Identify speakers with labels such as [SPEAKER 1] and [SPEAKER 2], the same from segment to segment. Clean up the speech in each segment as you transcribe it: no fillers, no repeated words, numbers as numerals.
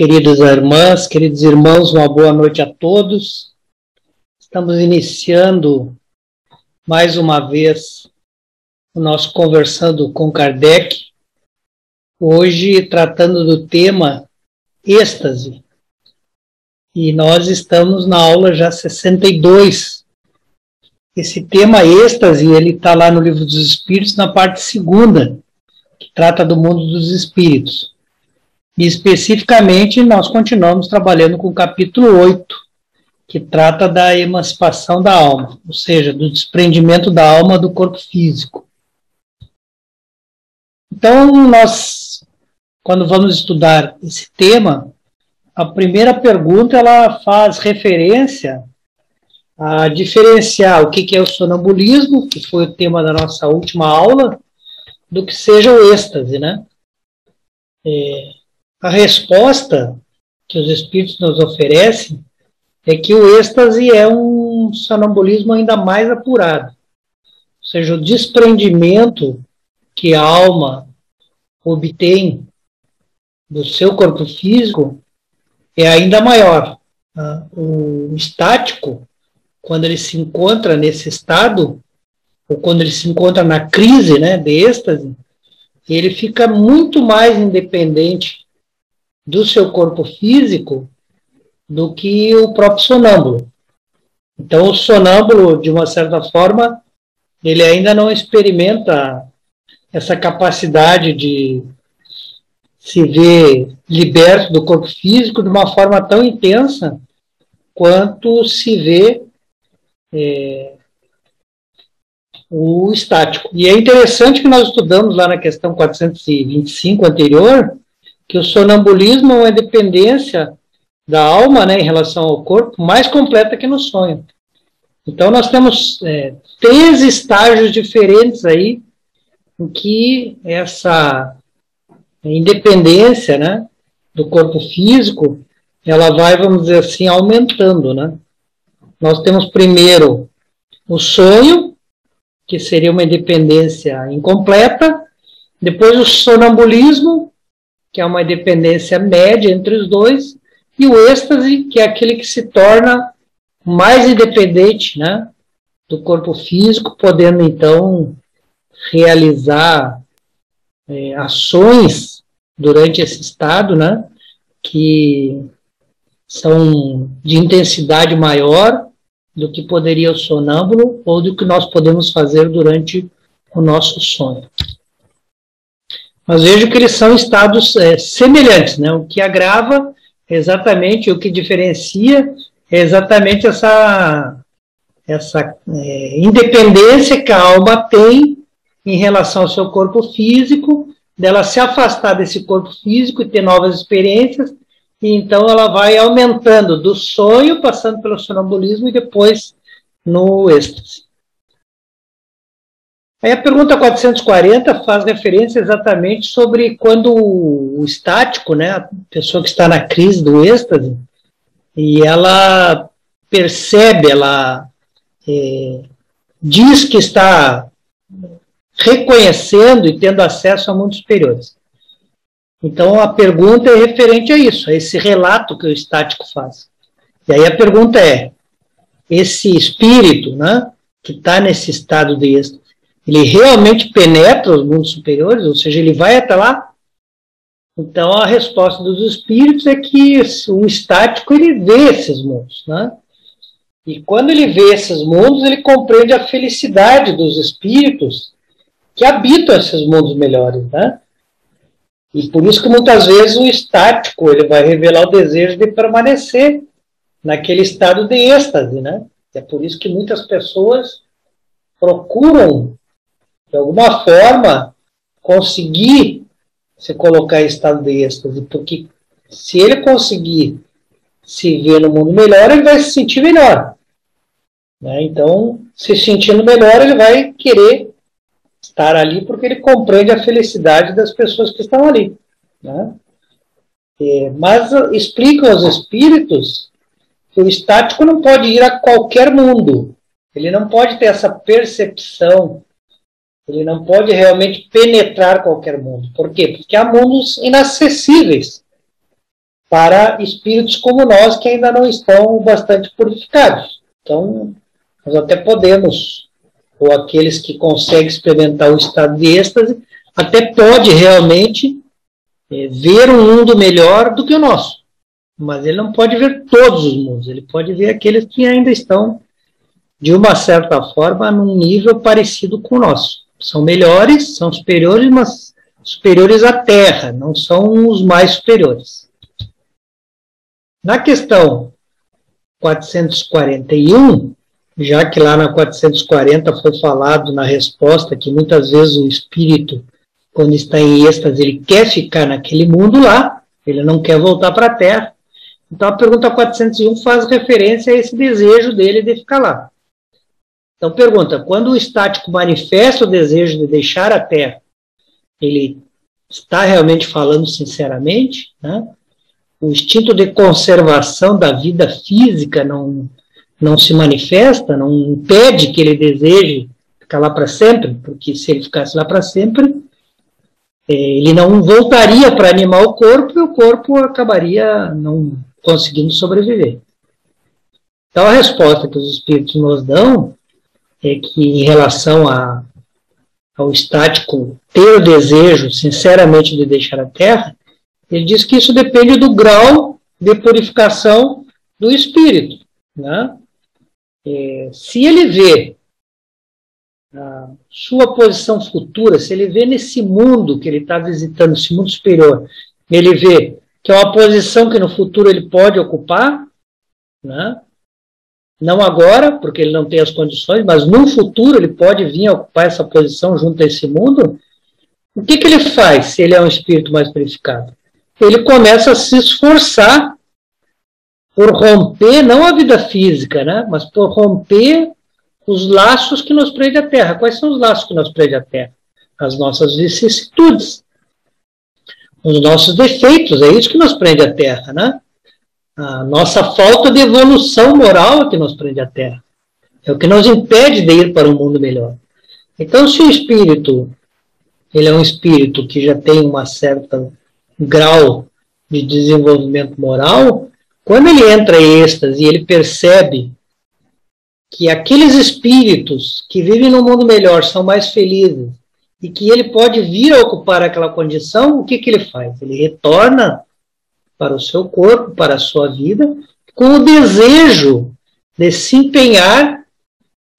[SPEAKER 1] Queridas irmãs, queridos irmãos, uma boa noite a todos. Estamos iniciando mais uma vez o nosso Conversando com Kardec, hoje tratando do tema êxtase. E nós estamos na aula já 62. Esse tema êxtase, ele está lá no Livro dos Espíritos, na parte segunda, que trata do mundo dos espíritos. E especificamente nós continuamos trabalhando com o capítulo 8, que trata da emancipação da alma, ou seja, do desprendimento da alma do corpo físico. Então, nós, quando vamos estudar esse tema, a primeira pergunta ela faz referência a diferenciar o que é o sonambulismo, que foi o tema da nossa última aula, do que seja o êxtase, né? A resposta que os espíritos nos oferecem é que o êxtase é um sonambulismo ainda mais apurado. Ou seja, o desprendimento que a alma obtém do seu corpo físico é ainda maior. O estático, quando ele se encontra nesse estado, ou quando ele se encontra na crise, né, de êxtase, ele fica muito mais independente do seu corpo físico do que o próprio sonâmbulo. Então, o sonâmbulo, de uma certa forma, ele ainda não experimenta essa capacidade de se ver liberto do corpo físico de uma forma tão intensa quanto se vê o estático. E é interessante que nós estudamos lá na questão 425 anterior, que o sonambulismo é uma dependência da alma, né, em relação ao corpo, mais completa que no sonho. Então, nós temos 3 estágios diferentes aí, em que essa independência, né, do corpo físico, ela vai, vamos dizer assim, aumentando, né? Nós temos primeiro o sonho, que seria uma independência incompleta, depois o sonambulismo, que é uma independência média entre os dois, e o êxtase, que é aquele que se torna mais independente, né, do corpo físico, podendo então realizar ações durante esse estado, né, que são de intensidade maior do que poderia o sonâmbulo ou do que nós podemos fazer durante o nosso sonho. Mas vejo que eles são estados semelhantes, né? O que agrava é exatamente, o que diferencia é exatamente essa independência que a alma tem em relação ao seu corpo físico, dela se afastar desse corpo físico e ter novas experiências, e então ela vai aumentando do sonho, passando pelo sonambulismo e depois no êxtase. Aí a pergunta 440 faz referência exatamente sobre quando o estático, né, a pessoa que está na crise do êxtase, e ela percebe, ela diz que está reconhecendo e tendo acesso a mundos superiores. Então a pergunta é referente a isso, a esse relato que o estático faz. E aí a pergunta é, esse espírito, né, que está nesse estado de êxtase, ele realmente penetra os mundos superiores, ou seja, ele vai até lá? Então, a resposta dos espíritos é que o estático, ele vê esses mundos, né? E quando ele vê esses mundos, ele compreende a felicidade dos espíritos que habitam esses mundos melhores, né? E por isso que muitas vezes o estático, ele vai revelar o desejo de permanecer naquele estado de êxtase, né? É por isso que muitas pessoas procuram de alguma forma, conseguir se colocar em estado de êxtase, porque se ele conseguir se ver no mundo melhor, ele vai se sentir melhor. Né? Então, se sentindo melhor, ele vai querer estar ali, porque ele compreende a felicidade das pessoas que estão ali. Né? Mas explicam aos espíritos que o estático não pode ir a qualquer mundo. Ele não pode ter essa percepção. Ele não pode realmente penetrar qualquer mundo. Por quê? Porque há mundos inacessíveis para espíritos como nós, que ainda não estão bastante purificados. Então, nós até podemos, ou aqueles que conseguem experimentar o estado de êxtase, até pode realmente ver um mundo melhor do que o nosso. Mas ele não pode ver todos os mundos, ele pode ver aqueles que ainda estão, de uma certa forma, num nível parecido com o nosso. São melhores, são superiores, mas superiores à Terra, não são os mais superiores. Na questão 441, já que lá na 440 foi falado na resposta que muitas vezes o espírito, quando está em êxtase, ele quer ficar naquele mundo lá, ele não quer voltar para a Terra. Então a pergunta 401 faz referência a esse desejo dele de ficar lá. Então pergunta, quando o estático manifesta o desejo de deixar a Terra, ele está realmente falando sinceramente, né? O instinto de conservação da vida física não se manifesta, não impede que ele deseje ficar lá para sempre, porque se ele ficasse lá para sempre, ele não voltaria para animar o corpo e o corpo acabaria não conseguindo sobreviver. Então a resposta que os espíritos nos dão é que em relação ao estático ter o desejo sinceramente de deixar a Terra, ele diz que isso depende do grau de purificação do espírito, né? Se ele vê a sua posição futura, se ele vê nesse mundo que ele está visitando, esse mundo superior, ele vê que é uma posição que no futuro ele pode ocupar, né? Não agora, porque ele não tem as condições, mas no futuro ele pode vir a ocupar essa posição junto a esse mundo. O que ele faz se ele é um espírito mais purificado? Ele começa a se esforçar por romper, não a vida física, né, mas por romper os laços que nos prendem à Terra. Quais são os laços que nos prendem à Terra? As nossas vicissitudes, os nossos defeitos, é isso que nos prende à Terra, né? A nossa falta de evolução moral é que nos prende à Terra. É o que nos impede de ir para um mundo melhor. Então, se o espírito, ele é um espírito que já tem uma certa grau de desenvolvimento moral, quando ele entra em êxtase e ele percebe que aqueles espíritos que vivem num mundo melhor são mais felizes e que ele pode vir a ocupar aquela condição, o que ele faz? Ele retorna para o seu corpo, para a sua vida, com o desejo de se empenhar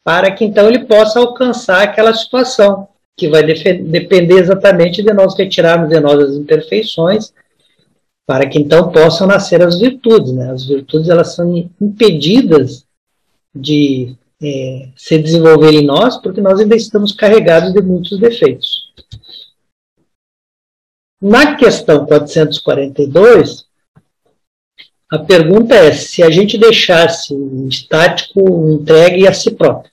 [SPEAKER 1] para que então ele possa alcançar aquela situação, que vai depender exatamente de nós retirarmos de nós as imperfeições, para que então possam nascer as virtudes, né? As virtudes, elas são impedidas de se desenvolver em nós, porque nós ainda estamos carregados de muitos defeitos. Na questão 442, a pergunta é se a gente deixasse o estático entregue a si próprio.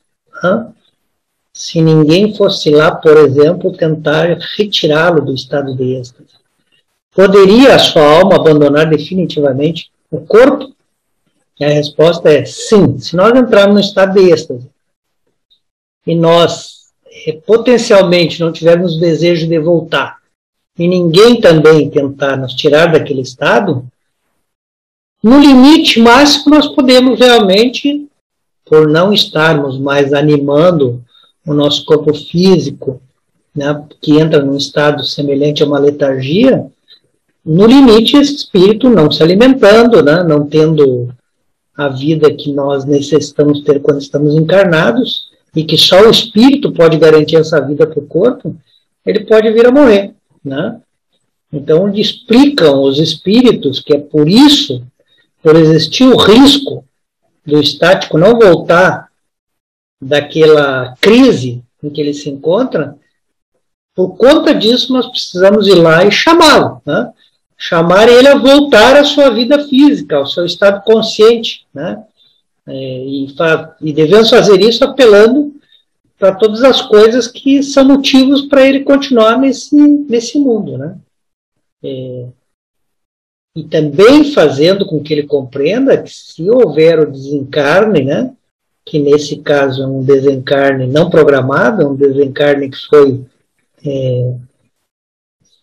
[SPEAKER 1] Se ninguém fosse lá, por exemplo, tentar retirá-lo do estado de êxtase, poderia a sua alma abandonar definitivamente o corpo? E a resposta é sim. Se nós entrarmos no estado de êxtase e nós potencialmente não tivermos desejo de voltar, e ninguém também tentar nos tirar daquele estado, no limite máximo nós podemos realmente, por não estarmos mais animando o nosso corpo físico, né, que entra num estado semelhante a uma letargia, no limite esse espírito não se alimentando, né, não tendo a vida que nós necessitamos ter quando estamos encarnados, e que só o espírito pode garantir essa vida para o corpo, ele pode vir a morrer, né? Então, explicam os espíritos que é por isso, por existir o risco do estático não voltar daquela crise em que ele se encontra, por conta disso nós precisamos ir lá e chamá-lo, né? Chamar ele a voltar à sua vida física, ao seu estado consciente, né? E devemos fazer isso apelando para todas as coisas que são motivos para ele continuar nesse mundo, né? E também fazendo com que ele compreenda que se houver o desencarne, né, que nesse caso é um desencarne não programado, é um desencarne que foi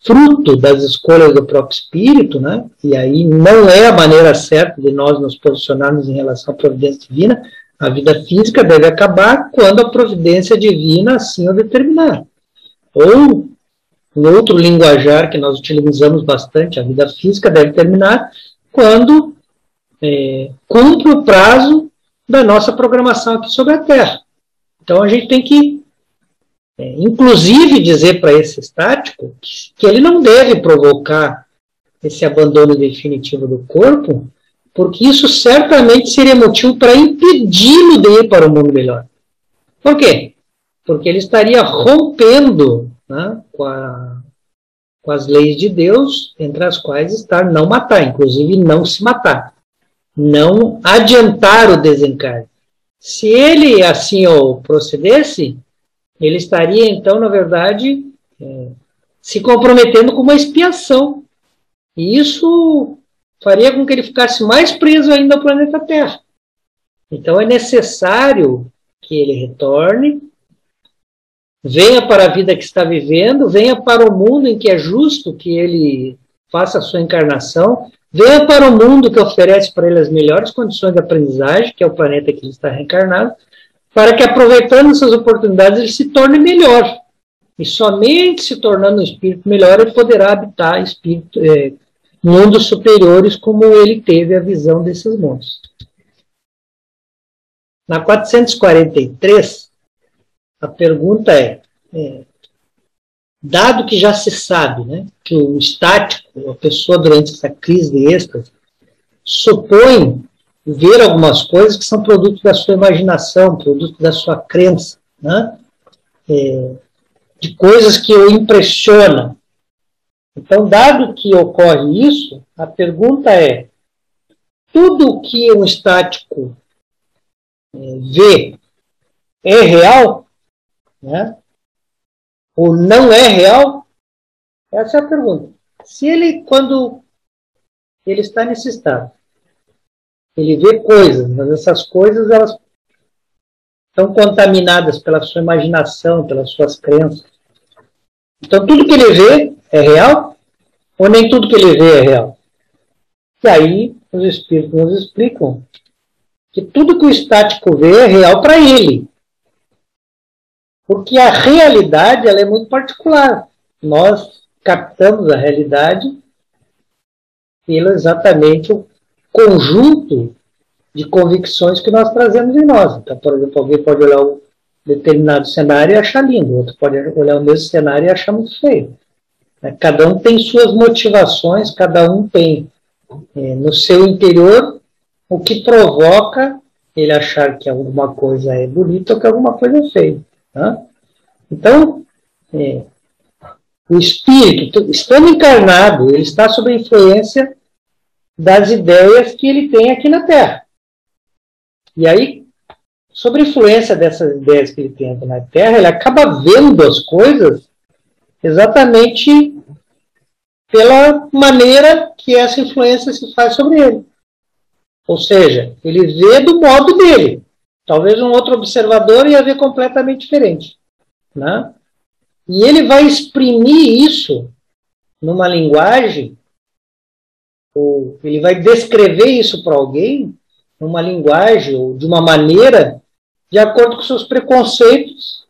[SPEAKER 1] fruto das escolhas do próprio espírito, né? E aí não é a maneira certa de nós nos posicionarmos em relação à providência divina. A vida física deve acabar quando a providência divina assim o determinar. Ou, em outro linguajar que nós utilizamos bastante, a vida física deve terminar quando cumpre o prazo da nossa programação aqui sobre a Terra. Então a gente tem que, inclusive, dizer para esse estático que ele não deve provocar esse abandono definitivo do corpo, porque isso certamente seria motivo para impedi-lo de ir para o mundo melhor. Por quê? Porque ele estaria rompendo, né, com as leis de Deus, entre as quais está não matar, inclusive não se matar, não adiantar o desencarne. Se ele assim procedesse, ele estaria, então, na verdade, se comprometendo com uma expiação. E isso faria com que ele ficasse mais preso ainda ao planeta Terra. Então é necessário que ele retorne, venha para a vida que está vivendo, venha para o mundo em que é justo que ele faça a sua encarnação, venha para o mundo que oferece para ele as melhores condições de aprendizagem, que é o planeta que ele está reencarnado, para que, aproveitando essas oportunidades, ele se torne melhor. E somente se tornando um espírito melhor, ele poderá habitar mundos superiores, como ele teve a visão desses mundos. Na 443, a pergunta dado que já se sabe, né, que o estático, a pessoa durante essa crise de êxtase, supõe ver algumas coisas que são produto da sua imaginação, produto da sua crença, né, de coisas que o impressionam. Então, dado que ocorre isso, a pergunta é: tudo o que um estático vê é real? Né? Ou não é real? Essa é a pergunta. Se ele, quando ele está nesse estado, ele vê coisas, mas essas coisas elas estão contaminadas pela sua imaginação, pelas suas crenças. Então, tudo que ele vê é real? Ou nem tudo que ele vê é real? E aí, os espíritos nos explicam que tudo que o estático vê é real para ele. Porque a realidade ela é muito particular. Nós captamos a realidade pelo exatamente o conjunto de convicções que nós trazemos em nós. Então, por exemplo, alguém pode olhar um determinado cenário e achar lindo, outro pode olhar o mesmo cenário e achar muito feio. Cada um tem suas motivações, cada um tem no seu interior o que provoca ele achar que alguma coisa é bonita ou que alguma coisa é feia. Tá? Então, o espírito, estando encarnado, ele está sob a influência das ideias que ele tem aqui na Terra. E aí, sob a influência dessas ideias que ele tem aqui na Terra, ele acaba vendo as coisas exatamente pela maneira que essa influência se faz sobre ele. Ou seja, ele vê do modo dele. Talvez um outro observador ia ver completamente diferente. Né? E ele vai exprimir isso numa linguagem, ou ele vai descrever isso para alguém numa linguagem ou de uma maneira de acordo com seus preconceitos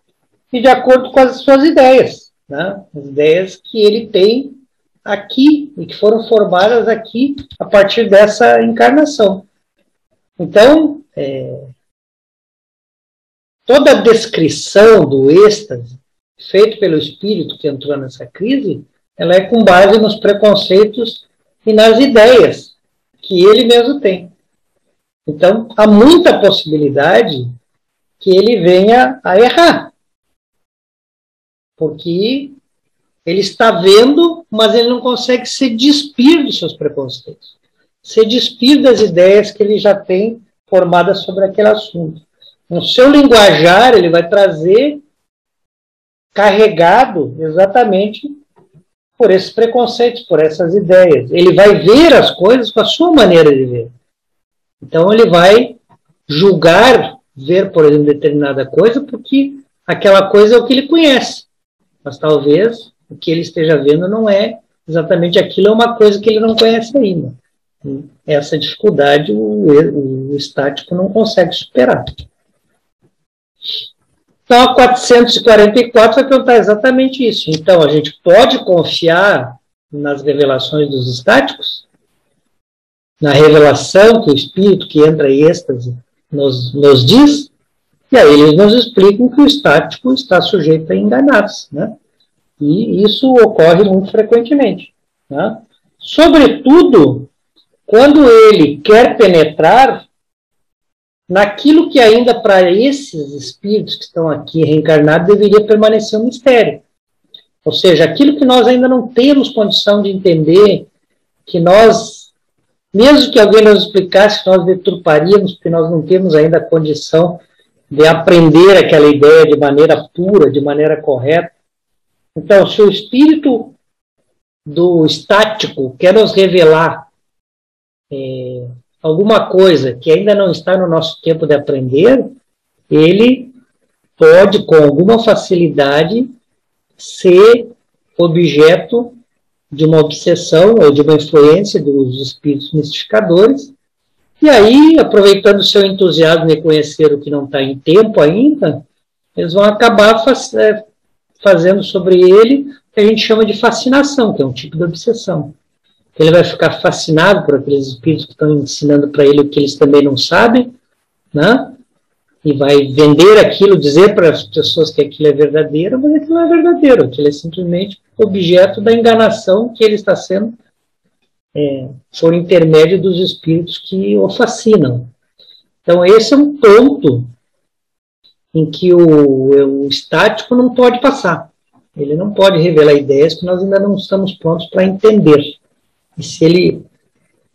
[SPEAKER 1] e de acordo com as suas ideias. Né? As ideias que ele tem aqui e que foram formadas aqui a partir dessa encarnação. Então, toda a descrição do êxtase feito pelo espírito que entrou nessa crise, ela é com base nos preconceitos e nas ideias que ele mesmo tem. Então, há muita possibilidade que ele venha a errar. Porque ele está vendo, mas ele não consegue se despir dos seus preconceitos. Se despir das ideias que ele já tem formadas sobre aquele assunto. No seu linguajar, ele vai trazer carregado exatamente por esses preconceitos, por essas ideias. Ele vai ver as coisas com a sua maneira de ver. Então ele vai julgar, ver, por exemplo, determinada coisa, porque aquela coisa é o que ele conhece. Mas talvez o que ele esteja vendo não é exatamente aquilo, é uma coisa que ele não conhece ainda. E essa dificuldade o estático não consegue superar. Então, a 444 vai perguntar exatamente isso. Então, a gente pode confiar nas revelações dos estáticos? Na revelação que o espírito que entra em êxtase nos diz? E aí eles nos explicam que o estático está sujeito a enganar-se, né? E isso ocorre muito frequentemente, né? Sobretudo, quando ele quer penetrar naquilo que ainda para esses espíritos que estão aqui reencarnados deveria permanecer um mistério. Ou seja, aquilo que nós ainda não temos condição de entender, que nós, mesmo que alguém nos explicasse, nós deturparíamos, porque nós não temos ainda a condição de aprender aquela ideia de maneira pura, de maneira correta. Então, se o espírito do estático quer nos revelar alguma coisa que ainda não está no nosso tempo de aprender, ele pode, com alguma facilidade, ser objeto de uma obsessão ou de uma influência dos espíritos mistificadores. E aí, aproveitando o seu entusiasmo de conhecer o que não está em tempo ainda, eles vão acabar fazendo sobre ele o que a gente chama de fascinação, que é um tipo de obsessão. Ele vai ficar fascinado por aqueles espíritos que estão ensinando para ele o que eles também não sabem, né? E vai vender aquilo, dizer para as pessoas que aquilo é verdadeiro, mas aquilo não é verdadeiro, aquilo é simplesmente objeto da enganação que ele está sendo por intermédio dos espíritos que o fascinam. Então, esse é um ponto em que o estático não pode passar. Ele não pode revelar ideias que nós ainda não estamos prontos para entender. E se ele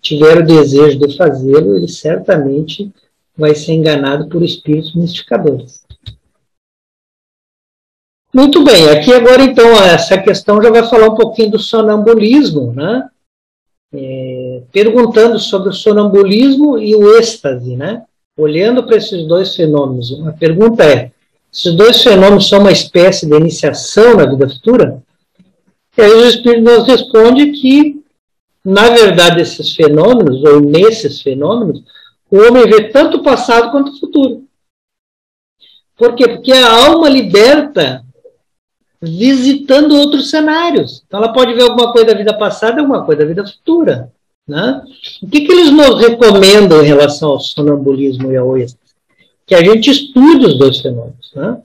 [SPEAKER 1] tiver o desejo de fazê-lo, ele certamente vai ser enganado por espíritos mistificadores. Muito bem, aqui agora então essa questão já vai falar um pouquinho do sonambulismo, né? Perguntando sobre o sonambulismo e o êxtase, né? Olhando para esses dois fenômenos. A pergunta é, esses dois fenômenos são uma espécie de iniciação na vida futura? E aí o Espírito nos responde que, na verdade, esses fenômenos, ou nesses fenômenos, o homem vê tanto o passado quanto o futuro. Por quê? Porque a alma liberta visitando outros cenários. Então ela pode ver alguma coisa da vida passada e alguma coisa da vida futura. Né? O que eles nos recomendam em relação ao sonambulismo e ao êxtase? Que a gente estude os dois fenômenos. Né?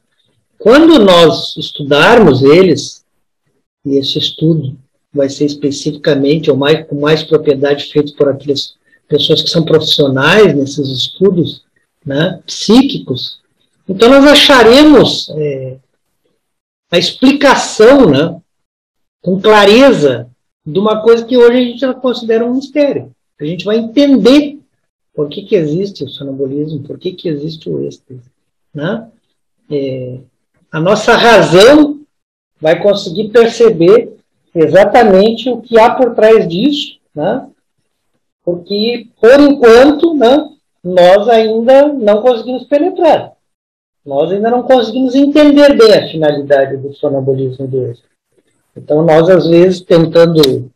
[SPEAKER 1] Quando nós estudarmos eles, e esse estudo vai ser especificamente, ou com mais propriedade, feito por aquelas pessoas que são profissionais nesses estudos, né, psíquicos, então nós acharemos a explicação, né, com clareza de uma coisa que hoje a gente já considera um mistério. A gente vai entender por que existe o sonambulismo, por que existe o êxtase. Né? A nossa razão vai conseguir perceber exatamente o que há por trás disso, né? Porque, por enquanto, né, nós ainda não conseguimos penetrar. Nós ainda não conseguimos entender bem a finalidade do sonambulismo de hoje. Então, nós, às vezes, tentando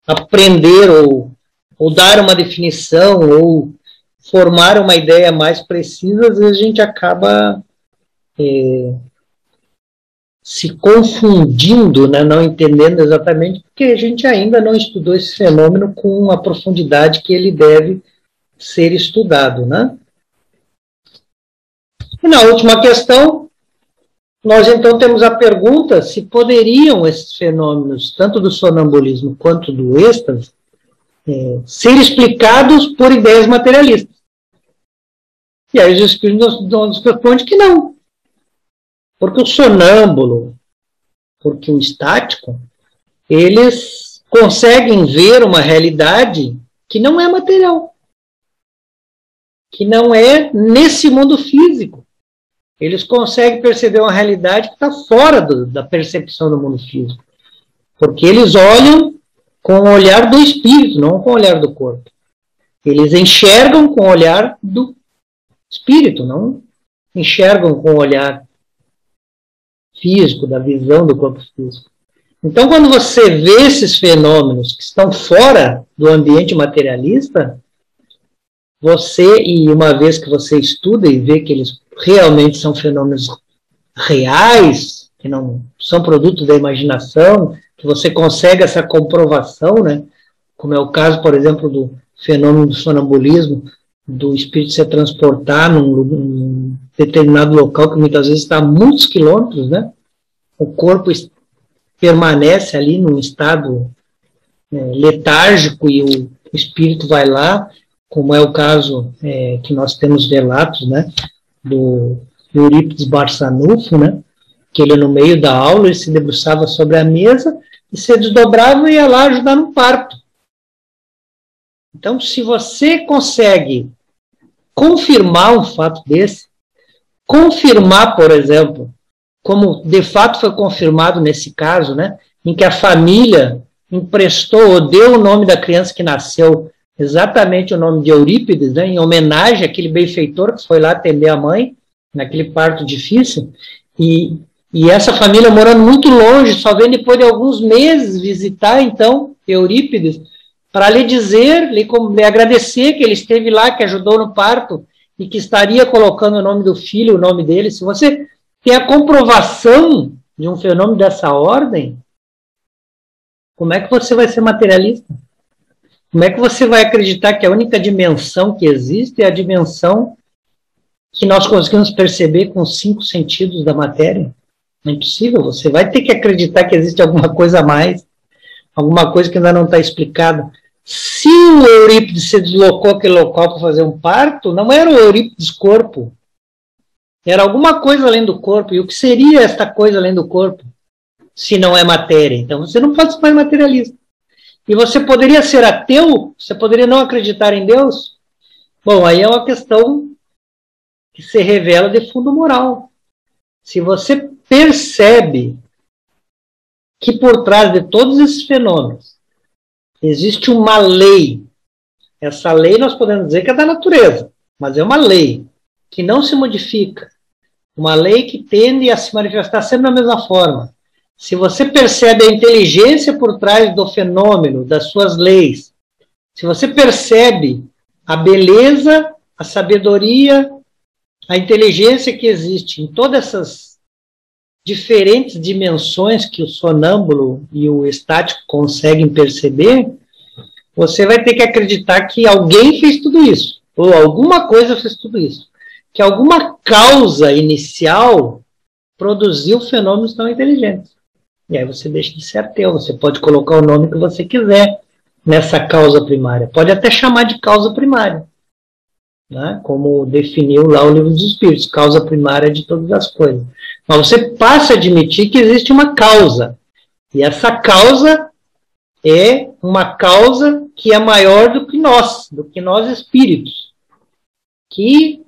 [SPEAKER 1] aprender ou dar uma definição ou formar uma ideia mais precisa, às vezes a gente acaba se confundindo, né, não entendendo exatamente, porque a gente ainda não estudou esse fenômeno com a profundidade que ele deve ser estudado. Né? E na última questão, nós então temos a pergunta se poderiam esses fenômenos, tanto do sonambulismo quanto do êxtase, ser explicados por ideias materialistas. E aí os espíritos nos respondem que não. Porque o sonâmbulo, porque o estático, eles conseguem ver uma realidade que não é material, que não é nesse mundo físico. Eles conseguem perceber uma realidade que está fora da percepção do mundo físico. Porque eles olham com o olhar do espírito, não com o olhar do corpo. Eles enxergam com o olhar do espírito, não enxergam com o olhar físico, da visão do corpo físico. Então, quando você vê esses fenômenos que estão fora do ambiente materialista, você, e uma vez que você estuda e vê que eles realmente são fenômenos reais, que não são produto da imaginação, que você consegue essa comprovação, né? Como é o caso, por exemplo, do fenômeno do sonambulismo, do espírito se transportar num determinado local que muitas vezes está a muitos quilômetros, né? O corpo permanece ali num estado letárgico e o espírito vai lá, como é o caso que nós temos relatos, né? Do Eurípides Barçanufo, né? Que ele, no meio da aula, ele se debruçava sobre a mesa e se desdobrava e ia lá ajudar no parto. Então, se você consegue confirmar um fato desse, confirmar, por exemplo, como de fato foi confirmado nesse caso, né, em que a família emprestou ou deu o nome da criança que nasceu, exatamente o nome de Eurípides, né, em homenagem àquele benfeitor que foi lá atender a mãe, naquele parto difícil, e essa família morando muito longe, só vem depois de alguns meses visitar, então, Eurípides, para lhe dizer, lhe agradecer que ele esteve lá, que ajudou no parto, e que estaria colocando o nome do filho, o nome dele. Se você tem a comprovação de um fenômeno dessa ordem, como é que você vai ser materialista? Como é que você vai acreditar que a única dimensão que existe é a dimensão que nós conseguimos perceber com os 5 sentidos da matéria? É impossível, você vai ter que acreditar que existe alguma coisa a mais, alguma coisa que ainda não está explicada. Se o Eurípides se deslocou àquele local para fazer um parto, não era o Eurípides corpo, era alguma coisa além do corpo. E o que seria esta coisa além do corpo, se não é matéria? Então você não pode ser mais materialista. E você poderia ser ateu? Você poderia não acreditar em Deus? Bom, aí é uma questão que se revela de fundo moral. Se você percebe que por trás de todos esses fenômenos existe uma lei, essa lei nós podemos dizer que é da natureza, mas é uma lei que não se modifica, uma lei que tende a se manifestar sempre da mesma forma. Se você percebe a inteligência por trás do fenômeno, das suas leis, se você percebe a beleza, a sabedoria, a inteligência que existe em todas essas diferentes dimensões que o sonâmbulo e o estático conseguem perceber, você vai ter que acreditar que alguém fez tudo isso, ou alguma coisa fez tudo isso, que alguma causa inicial produziu fenômenos tão inteligentes. E aí você deixa de ser ateu, você pode colocar o nome que você quiser nessa causa primária, pode até chamar de causa primária, né? Como definiu lá o Livro dos Espíritos, causa primária de todas as coisas. Mas você passa a admitir que existe uma causa, e essa causa é uma causa que é maior do que nós espíritos, que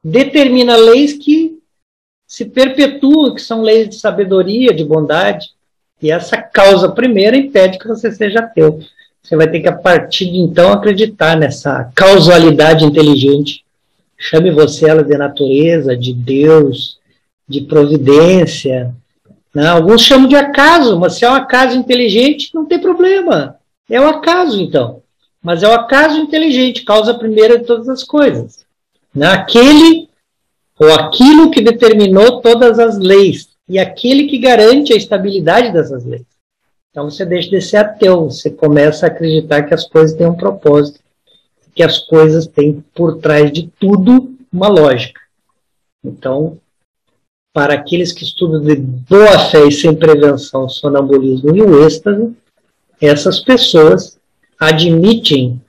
[SPEAKER 1] determina leis que se perpetuam, que são leis de sabedoria, de bondade, e essa causa primeira impede que você seja ateu. Você vai ter que, a partir de então, acreditar nessa causalidade inteligente. Chame você ela de natureza, de Deus, de providência. Né? Alguns chamam de acaso, mas se é um acaso inteligente, não tem problema. É o acaso, então. Mas é o acaso inteligente, causa primeira de todas as coisas. Né? Aquele ou aquilo que determinou todas as leis, e aquele que garante a estabilidade dessas leis. Então você deixa de ser ateu, você começa a acreditar que as coisas têm um propósito, que as coisas têm por trás de tudo uma lógica. Então, para aqueles que estudam de boa fé e sem prevenção o sonambulismo e o êxtase, essas pessoas admitem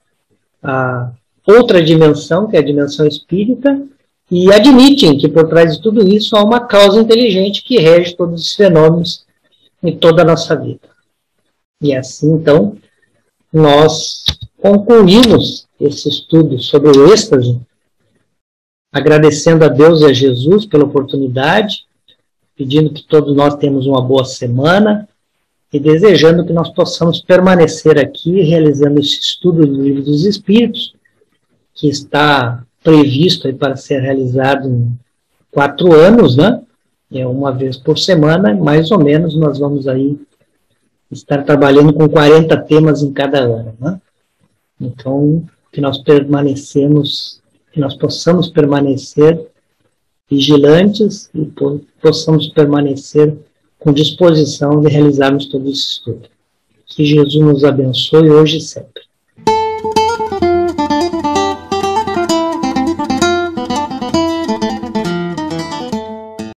[SPEAKER 1] a outra dimensão, que é a dimensão espírita, e admitem que por trás de tudo isso há uma causa inteligente que rege todos os fenômenos em toda a nossa vida. E assim, então, nós concluímos esse estudo sobre o êxtase, agradecendo a Deus e a Jesus pela oportunidade, pedindo que todos nós tenhamos uma boa semana e desejando que nós possamos permanecer aqui realizando esse estudo do Livro dos Espíritos, que está previsto aí para ser realizado em 4 anos, né? Uma vez por semana, mais ou menos, nós vamos aí estar trabalhando com 40 temas em cada ano, né? Então, que nós possamos permanecer vigilantes e possamos permanecer com disposição de realizarmos todo esse estudo. Que Jesus nos abençoe hoje e sempre.